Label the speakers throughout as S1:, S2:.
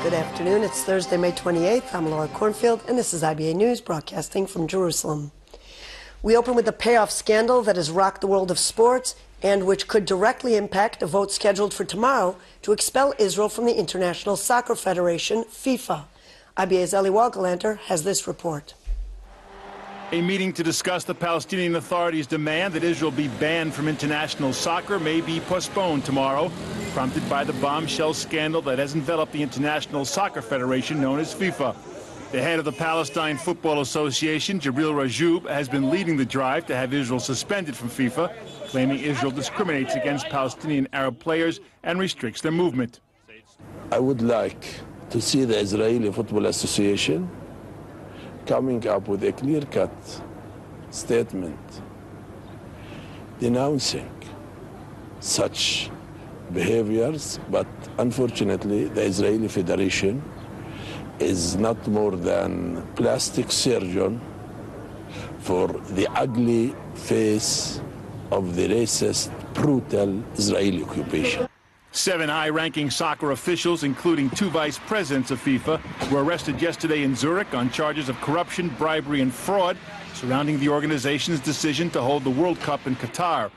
S1: Good afternoon. It's Thursday, May 28th. I'm Laura Cornfield, and this is IBA News, broadcasting from Jerusalem. We open with the payoff scandal that has rocked the world of sports and which could directly impact a vote scheduled for tomorrow to expel Israel from the International Soccer Federation, FIFA. IBA's Eli Wagalanter has this report.
S2: A meeting to discuss the Palestinian Authority's demand that Israel be banned from international soccer may be postponed tomorrow, prompted by the bombshell scandal that has enveloped the International Soccer Federation known as FIFA. The head of the Palestine Football Association, Jibril Rajoub, has been leading the drive to have Israel suspended from FIFA, claiming Israel discriminates against Palestinian Arab players and restricts their movement.
S3: I would like to see the Israeli Football Association coming up with a clear-cut statement denouncing such behaviors, but unfortunately the Israeli Federation is not more than plastic surgeon for the ugly face of the racist, brutal Israeli occupation.
S2: 7 high-ranking soccer officials, including 2 vice presidents of FIFA, were arrested yesterday in Zurich on charges of corruption, bribery, and fraud surrounding the organization's decision to hold the World Cup in Qatar.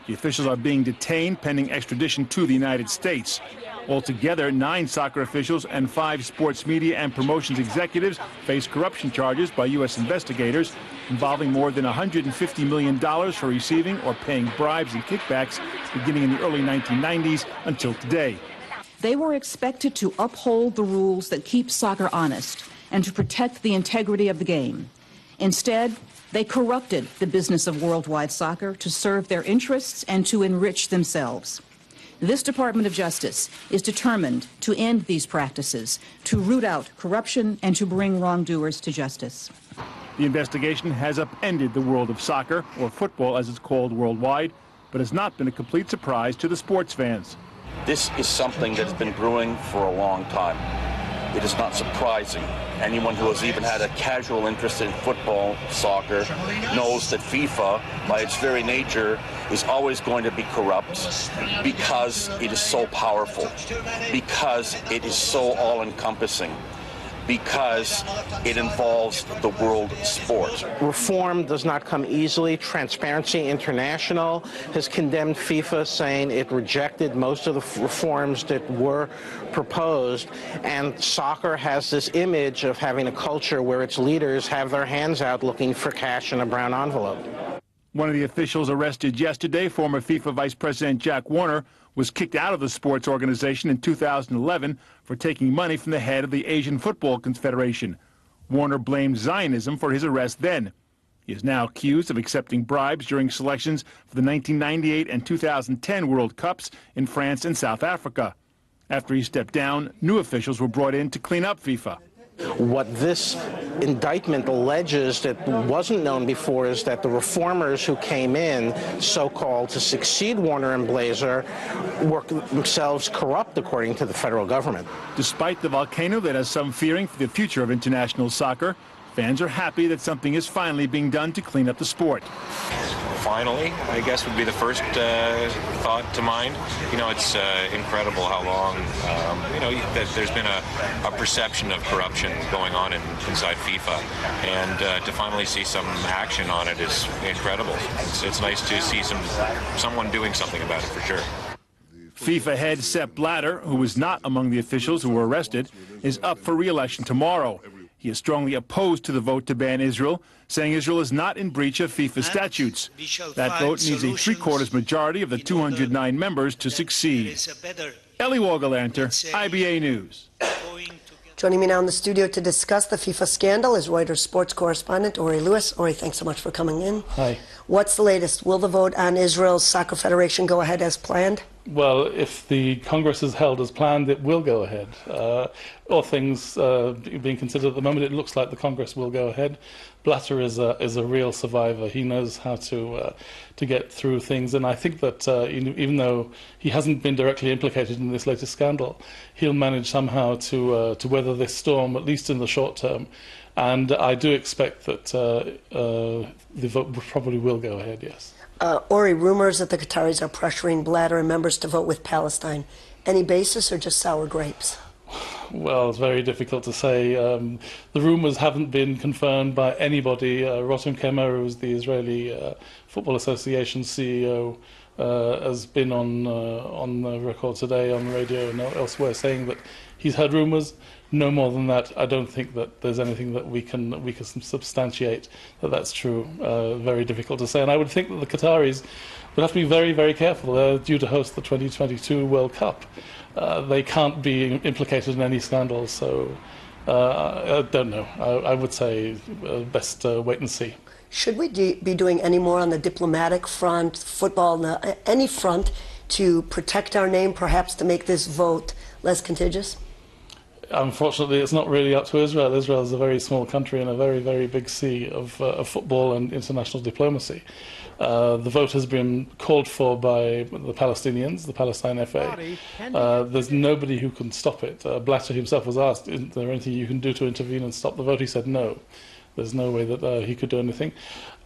S2: The officials are being detained pending extradition to the United States. Altogether, 9 soccer officials and 5 sports media and promotions executives face corruption charges by U.S. investigators involving more than $150 million for receiving or paying bribes and kickbacks beginning in the early 1990s until today.
S4: They were expected to uphold the rules that keep soccer honest and to protect the integrity of the game. Instead, they corrupted the business of worldwide soccer to serve their interests and to enrich themselves. This Department of Justice is determined to end these practices, to root out corruption, and to bring wrongdoers to justice.
S2: The investigation has upended the world of soccer, or football as it's called worldwide, but has not been a complete surprise to the sports fans.
S5: This is something that has been brewing for a long time. It is not surprising. Anyone who has even had a casual interest in football, soccer, knows that FIFA, by its very nature, is always going to be corrupt because it is so powerful, because it is so all-encompassing, because it involves the world sport.
S6: Reform does not come easily. Transparency International has condemned FIFA, saying it rejected most of the reforms that were proposed. And soccer has this image of having a culture where its leaders have their hands out looking for cash in a brown envelope.
S2: One of the officials arrested yesterday, former FIFA Vice President Jack Warner, was kicked out of the sports organization in 2011 for taking money from the head of the Asian Football Confederation. Warner blamed Zionism for his arrest then. He is now accused of accepting bribes during selections for the 1998 and 2010 World Cups in France and South Africa. After he stepped down, new officials were brought in to clean up FIFA.
S6: What this indictment alleges that wasn't known before is that the reformers who came in, so-called, to succeed Warner and Blazer, were themselves corrupt, according to the federal government.
S2: Despite the volcano that has some fearing for the future of international soccer, fans are happy that something is finally being done to clean up the sport.
S7: Finally, I guess would be the first thought to mind. You know, it's incredible how long, that there's been a perception of corruption going on inside FIFA. And to finally see some action on it is incredible. It's nice to see someone doing something about it, for sure.
S2: FIFA head Sepp Blatter, who was not among the officials who were arrested, is up for re-election tomorrow. He is strongly opposed to the vote to ban Israel, saying Israel is not in breach of FIFA statutes. That vote needs a 3/4 majority of the 209 members to succeed. Eli Wagalanter, IBA News.
S1: Joining me now in the studio to discuss the FIFA scandal is Reuters sports correspondent Ori Lewis. Ori, thanks so much for coming in.
S8: Hi.
S1: What's the latest? Will the vote on Israel's Soccer Federation go ahead as planned?
S8: Well, if the Congress is held as planned, it will go ahead. All things being considered at the moment, it looks like the Congress will go ahead. Blatter is a real survivor. He knows how to get through things, and I think that even though he hasn't been directly implicated in this latest scandal, he'll manage somehow to weather this storm, at least in the short term. And I do expect that the vote probably will go ahead, yes.
S1: Ori, rumors that the Qataris are pressuring Blatter and members to vote with Palestine. Any basis or just sour grapes?
S8: Well, it's very difficult to say. The rumours haven't been confirmed by anybody. Rotem Kemer, who is the Israeli Football Association CEO, has been on the record today on the radio and elsewhere saying that he's heard rumours. No more than that. I don't think that there's anything that we can substantiate that that's true. Very difficult to say. And I would think that the Qataris would have to be very, very careful. They're due to host the 2022 World Cup. They can't be implicated in any scandals. So I don't know. I would say best wait and see.
S1: Should we be doing any more on the diplomatic front, football, any front, to protect our name, perhaps to make this vote less contagious?
S8: Unfortunately, it's not really up to Israel. Israel is a very small country in a very, very big sea of football and international diplomacy. The vote has been called for by the Palestinians, the Palestine FA. There's nobody who can stop it. Blatter himself was asked, is there anything you can do to intervene and stop the vote? He said no. There's no way that he could do anything.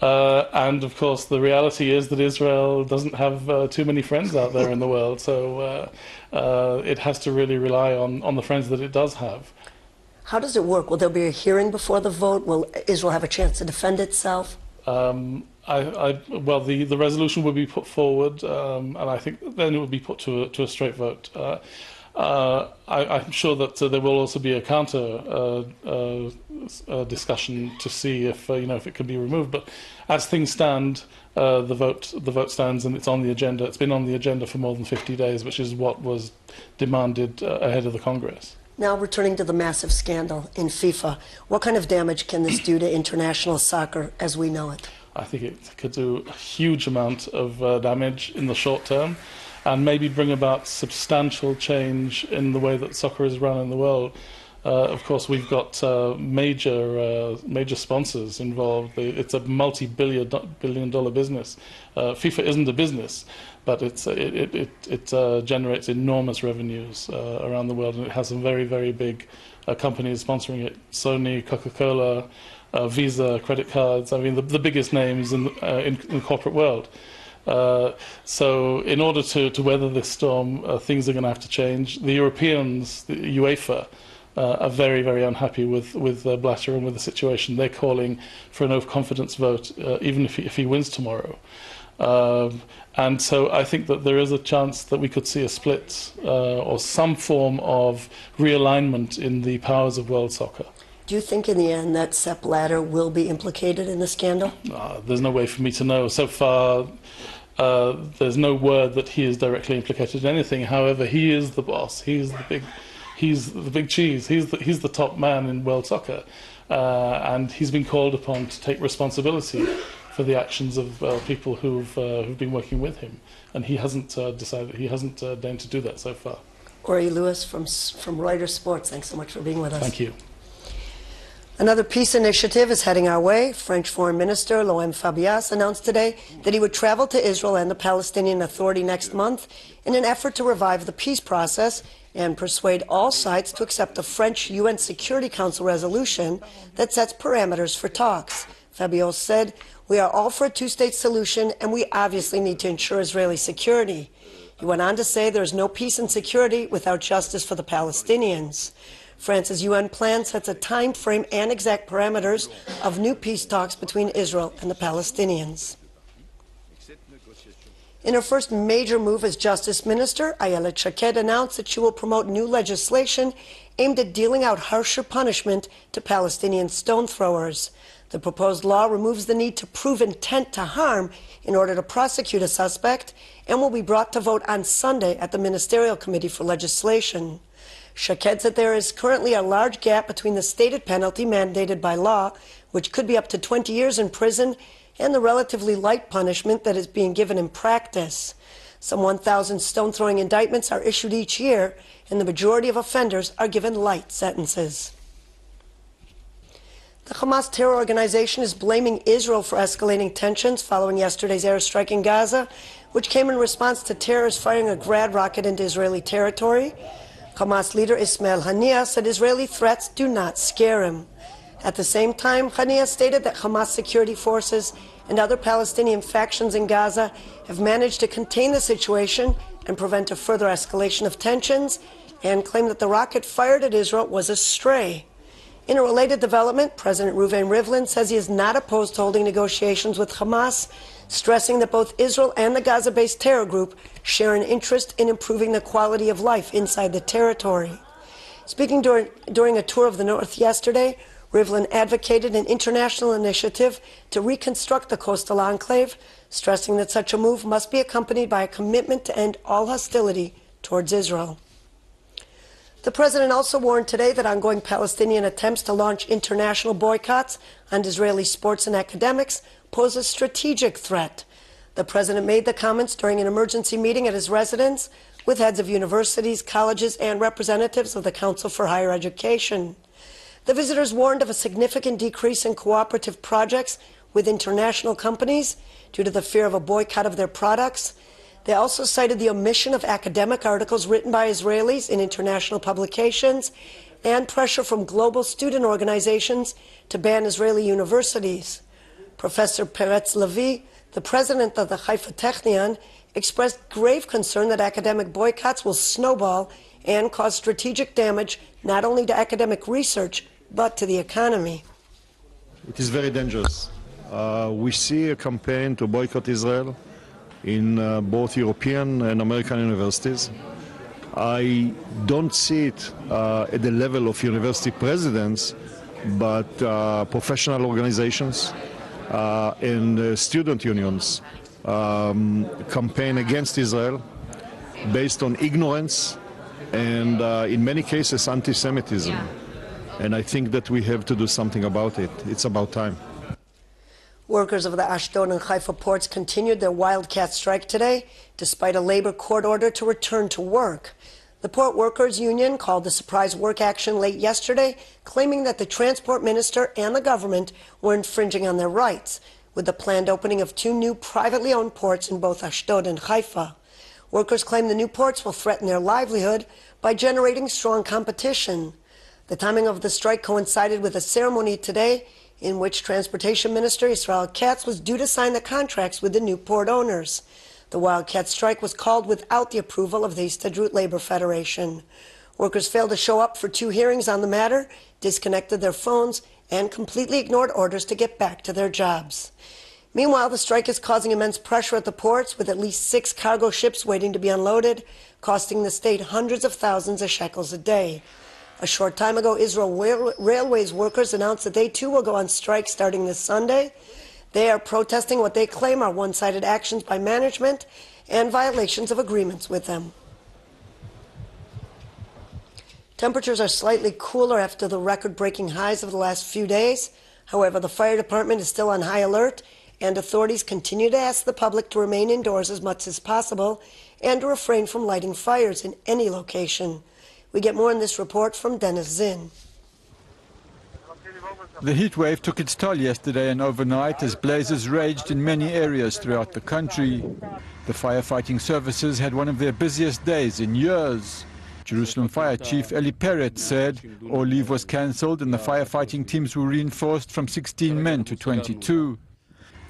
S8: And, of course, the reality is that Israel doesn't have too many friends out there in the world, so it has to really rely on the friends that it does have.
S1: How does it work? Will there be a hearing before the vote? Will Israel have a chance to defend itself?
S8: Well, the resolution will be put forward, and I think then it will be put to a straight vote. I'm sure that there will also be a counter discussion to see if if it can be removed. But as things stand, the vote stands, and it's on the agenda. It's been on the agenda for more than 50 days, which is what was demanded ahead of the Congress.
S1: Now, returning to the massive scandal in FIFA, what kind of damage can this do to international soccer as we know it?
S8: I think it could do a huge amount of damage in the short term, and maybe bring about substantial change in the way that soccer is run in the world. Of course, we've got major sponsors involved. It's a multi-billion dollar business. FIFA isn't a business, but it generates enormous revenues around the world, and it has some very, very big companies sponsoring it. Sony, Coca-Cola, Visa, credit cards. I mean, the biggest names in the corporate world. So in order to weather this storm, things are going to have to change. The Europeans, the UEFA, are very, very unhappy with Blatter and with the situation. They're calling for a no confidence vote, even if he wins tomorrow. And so I think that there is a chance that we could see a split or some form of realignment in the powers of world soccer.
S1: Do you think in the end that Sepp Blatter will be implicated in the scandal?
S8: There's no way for me to know. So far, there's no word that he is directly implicated in anything. However, he is the boss. He's the big cheese. He's the top man in world soccer, and he's been called upon to take responsibility for the actions of people who've been working with him, and he hasn't deigned to do that so far.
S1: Ori Lewis from Reuters Sports. Thanks so much for being with us.
S8: Thank you.
S1: Another peace initiative is heading our way. French Foreign Minister Laurent Fabius announced today that he would travel to Israel and the Palestinian Authority next month in an effort to revive the peace process and persuade all sides to accept the French UN Security Council resolution that sets parameters for talks. Fabius said, "We are all for a two-state solution, and we obviously need to ensure Israeli security." He went on to say there is no peace and security without justice for the Palestinians. France's UN plan sets a time frame and exact parameters of new peace talks between Israel and the Palestinians. In her first major move as Justice Minister, Ayelet Shaked announced that she will promote new legislation aimed at dealing out harsher punishment to Palestinian stone throwers. The proposed law removes the need to prove intent to harm in order to prosecute a suspect and will be brought to vote on Sunday at the Ministerial Committee for Legislation. Shaked said there is currently a large gap between the stated penalty mandated by law, which could be up to 20 years in prison, and the relatively light punishment that is being given in practice. Some 1,000 stone-throwing indictments are issued each year, and the majority of offenders are given light sentences. The Hamas terror organization is blaming Israel for escalating tensions following yesterday's airstrike in Gaza, which came in response to terrorists firing a Grad rocket into Israeli territory. Hamas leader Ismail Haniyeh said Israeli threats do not scare him. At the same time, Haniyeh stated that Hamas security forces and other Palestinian factions in Gaza have managed to contain the situation and prevent a further escalation of tensions, and claimed that the rocket fired at Israel was a stray. In a related development, President Reuven Rivlin says he is not opposed to holding negotiations with Hamas, stressing that both Israel and the Gaza-based terror group share an interest in improving the quality of life inside the territory. Speaking during a tour of the North yesterday, Rivlin advocated an international initiative to reconstruct the coastal enclave, stressing that such a move must be accompanied by a commitment to end all hostility towards Israel. The president also warned today that ongoing Palestinian attempts to launch international boycotts on Israeli sports and academics pose a strategic threat. The president made the comments during an emergency meeting at his residence with heads of universities, colleges, and representatives of the Council for Higher Education. The visitors warned of a significant decrease in cooperative projects with international companies due to the fear of a boycott of their products. They also cited the omission of academic articles written by Israelis in international publications and pressure from global student organizations to ban Israeli universities. Professor Peretz Levi, the president of the Haifa Technion, expressed grave concern that academic boycotts will snowball and cause strategic damage not only to academic research, but to the economy.
S9: It is very dangerous. We see a campaign to boycott Israel in both European and American universities. I don't see it at the level of university presidents, but professional organizations and student unions campaign against Israel based on ignorance and in many cases anti-Semitism. Yeah. And I think that we have to do something about it. It's about time.
S1: Workers of the Ashdod and Haifa ports continued their wildcat strike today, despite a labor court order to return to work. The Port Workers Union called a surprise work action late yesterday, claiming that the transport minister and the government were infringing on their rights, with the planned opening of 2 new privately owned ports in both Ashdod and Haifa. Workers claim the new ports will threaten their livelihood by generating strong competition. The timing of the strike coincided with a ceremony today in which Transportation Minister Israel Katz was due to sign the contracts with the new port owners. The wildcat strike was called without the approval of the Histadrut Labor Federation. Workers failed to show up for 2 hearings on the matter, disconnected their phones, and completely ignored orders to get back to their jobs. Meanwhile, the strike is causing immense pressure at the ports, with at least 6 cargo ships waiting to be unloaded, costing the state hundreds of thousands of shekels a day. A short time ago, Israel Railways workers announced that they too will go on strike starting this Sunday. They are protesting what they claim are one-sided actions by management and violations of agreements with them. Temperatures are slightly cooler after the record-breaking highs of the last few days. However, the fire department is still on high alert, and authorities continue to ask the public to remain indoors as much as possible and to refrain from lighting fires in any location. We get more in this report from Dennis Zinn.
S10: The heat wave took its toll yesterday and overnight as blazes raged in many areas throughout the country. The firefighting services had one of their busiest days in years. Jerusalem Fire Chief Eli Peretz said all leave was cancelled and the firefighting teams were reinforced from 16 men to 22.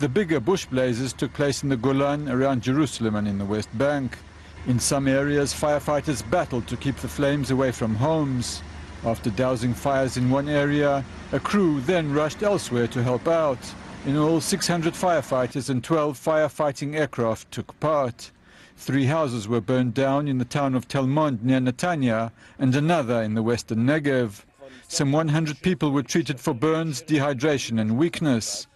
S10: The bigger bush blazes took place in the Golan, around Jerusalem and in the West Bank. In some areas, firefighters battled to keep the flames away from homes. After dousing fires in one area, a crew then rushed elsewhere to help out. In all, 600 firefighters and 12 firefighting aircraft took part. 3 houses were burned down in the town of Tel Mond near Netanya and another in the western Negev. Some 100 people were treated for burns, dehydration and weakness.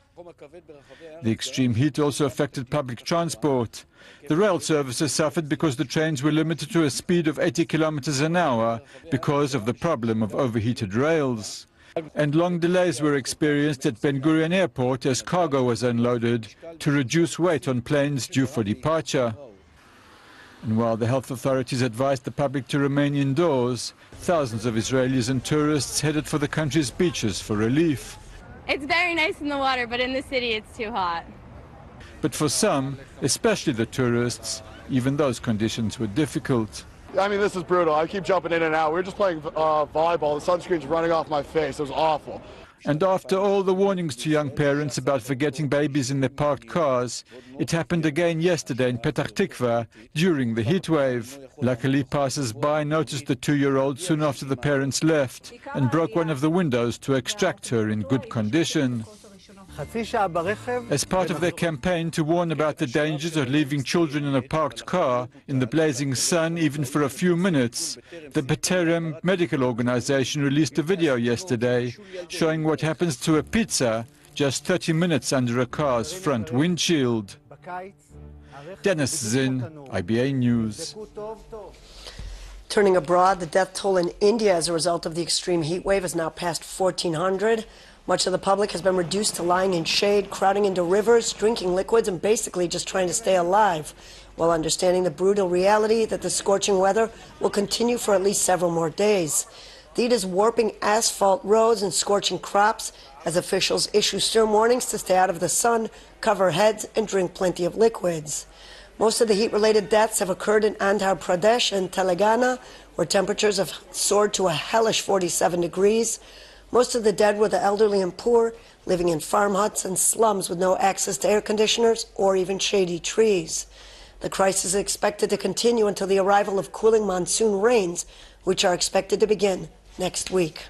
S10: The extreme heat also affected public transport. The rail services suffered because the trains were limited to a speed of 80 kilometers an hour because of the problem of overheated rails. And long delays were experienced at Ben Gurion Airport as cargo was unloaded to reduce weight on planes due for departure. And while the health authorities advised the public to remain indoors, thousands of Israelis and tourists headed for the country's beaches for relief.
S11: It's very nice in the water, but in the city it's too hot.
S10: But for some, especially the tourists, even those conditions were difficult.
S12: I mean, this is brutal. I keep jumping in and out. We were just playing volleyball. The sunscreen's running off my face. It was awful.
S10: And after all the warnings to young parents about forgetting babies in their parked cars, it happened again yesterday in Petach Tikva during the heat wave. Luckily, passers-by noticed the 2-year-old soon after the parents left and broke one of the windows to extract her in good condition. As part of their campaign to warn about the dangers of leaving children in a parked car in the blazing sun even for a few minutes, the B'Terem medical organization released a video yesterday showing what happens to a pizza just 30 minutes under a car's front windshield. Dennis Zinn, IBA News.
S1: Turning abroad, the death toll in India as a result of the extreme heat wave is now past 1,400. Much of the public has been reduced to lying in shade, crowding into rivers, drinking liquids, and basically just trying to stay alive, while understanding the brutal reality that the scorching weather will continue for at least several more days. The heat is warping asphalt roads and scorching crops as officials issue stern warnings to stay out of the sun, cover heads, and drink plenty of liquids. Most of the heat-related deaths have occurred in Andhra Pradesh and Telangana, where temperatures have soared to a hellish 47 degrees. Most of the dead were the elderly and poor, living in farm huts and slums with no access to air conditioners or even shady trees. The crisis is expected to continue until the arrival of cooling monsoon rains, which are expected to begin next week.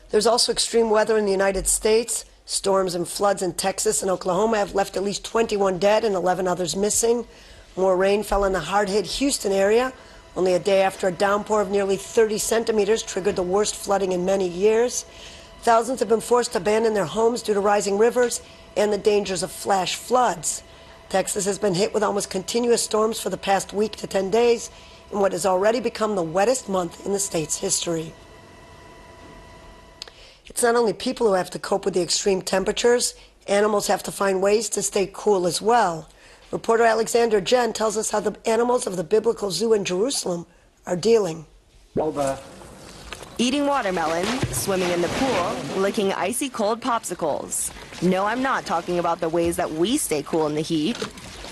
S1: There's also extreme weather in the United States. Storms and floods in Texas and Oklahoma have left at least 21 dead and 11 others missing. More rain fell in the hard-hit Houston area, only a day after a downpour of nearly 30 centimeters triggered the worst flooding in many years. Thousands have been forced to abandon their homes due to rising rivers and the dangers of flash floods. Texas has been hit with almost continuous storms for the past week to 10 days in what has already become the wettest month in the state's history. It's not only people who have to cope with the extreme temperatures, animals have to find ways to stay cool as well. Reporter Alexander Jen tells us how the animals of the Biblical Zoo in Jerusalem are dealing.
S12: Eating watermelon, swimming in the pool, licking icy cold popsicles. No, I'm not talking about the ways that we stay cool in the heat.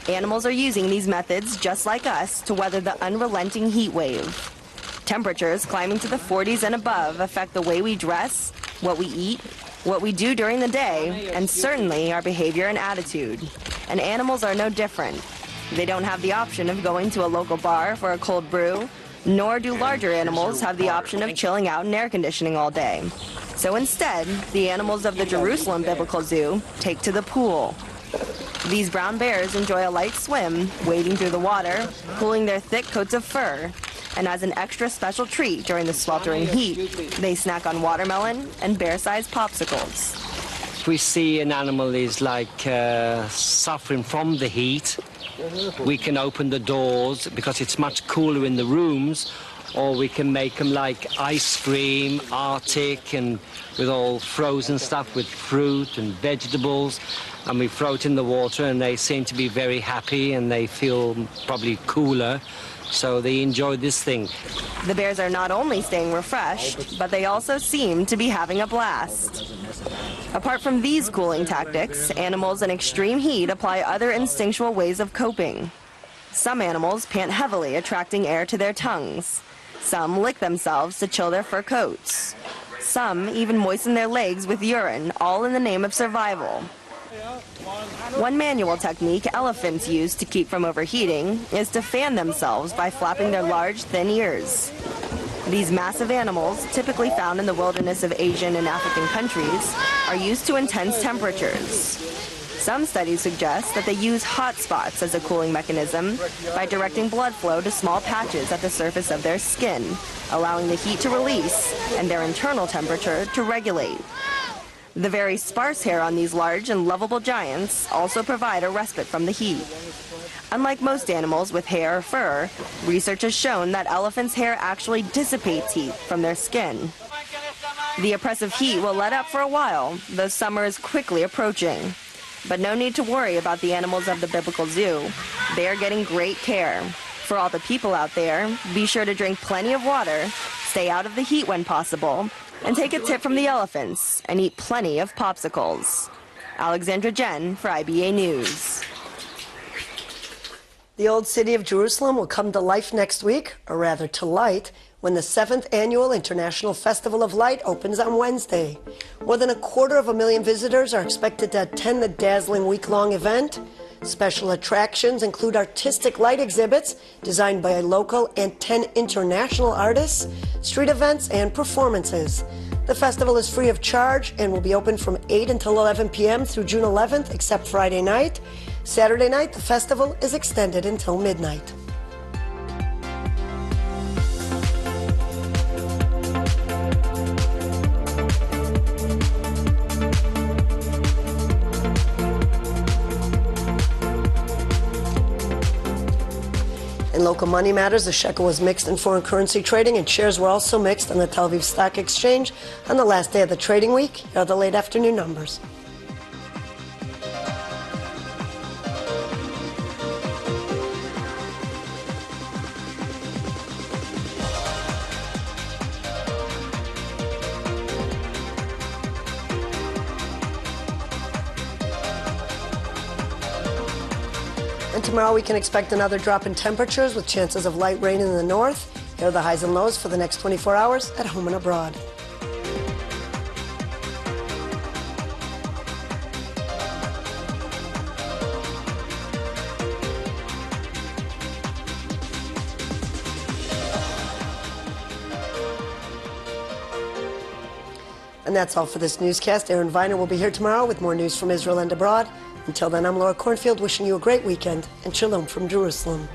S12: Animals are using these methods, just like us, to weather the unrelenting heat wave. Temperatures climbing to the 40s and above affect the way we dress, what we eat, what we do during the day, and certainly our behavior and attitude. And animals are no different. They don't have the option of going to a local bar for a cold brew, nor do larger animals have the option of chilling out in air conditioning all day. So instead, the animals of the Jerusalem Biblical Zoo take to the pool. These brown bears enjoy a light swim, wading through the water, cooling their thick coats of fur. And as an extra special treat during the sweltering heat, they snack on watermelon and bear-sized popsicles.
S13: We see an animal is like suffering from the heat. We can open the doors because it's much cooler in the rooms, or we can make them like ice cream, Arctic, and with all frozen stuff with fruit and vegetables, and we throw it in the water and they seem to be very happy and they feel probably cooler. So they enjoy this thing.
S12: The bears are not only staying refreshed, but they also seem to be having a blast. Apart from these cooling tactics, animals in extreme heat apply other instinctual ways of coping. Some animals pant heavily, attracting air to their tongues. Some lick themselves to chill their fur coats. Some even moisten their legs with urine, all in the name of survival. One manual technique elephants use to keep from overheating is to fan themselves by flapping their large, thin ears. These massive animals, typically found in the wilderness of Asian and African countries, are used to intense temperatures. Some studies suggest that they use hot spots as a cooling mechanism by directing blood flow to small patches at the surface of their skin, allowing the heat to release and their internal temperature to regulate. The very sparse hair on these large and lovable giants also provide a respite from the heat. Unlike most animals with hair or fur, research has shown that elephants' hair actually dissipates heat from their skin. The oppressive heat will let up for a while, though summer is quickly approaching. But no need to worry about the animals of the Biblical Zoo. They are getting great care. For all the people out there, be sure to drink plenty of water, stay out of the heat when possible, and take a tip from the elephants and eat plenty of popsicles. Alexandra Jen for IBA News.
S1: The old city of Jerusalem will come to life next week, or rather to light, when the 7th Annual International Festival of Light opens on Wednesday. More than 250,000 visitors are expected to attend the dazzling week-long event. Special attractions include artistic light exhibits designed by local and 10 international artists, street events, and performances. The festival is free of charge and will be open from 8 until 11 p.m. through June 11th, except Friday night. Saturday night, the festival is extended until midnight. In local money matters, the shekel was mixed in foreign currency trading, and shares were also mixed on the Tel Aviv Stock Exchange on the last day of the trading week. Here are the late afternoon numbers. And tomorrow we can expect another drop in temperatures with chances of light rain in the north. Here are the highs and lows for the next 24 hours at home and abroad. And that's all for this newscast. Aaron Viner will be here tomorrow with more news from Israel and abroad. Until then, I'm Laura Cornfield wishing you a great weekend and shalom from Jerusalem.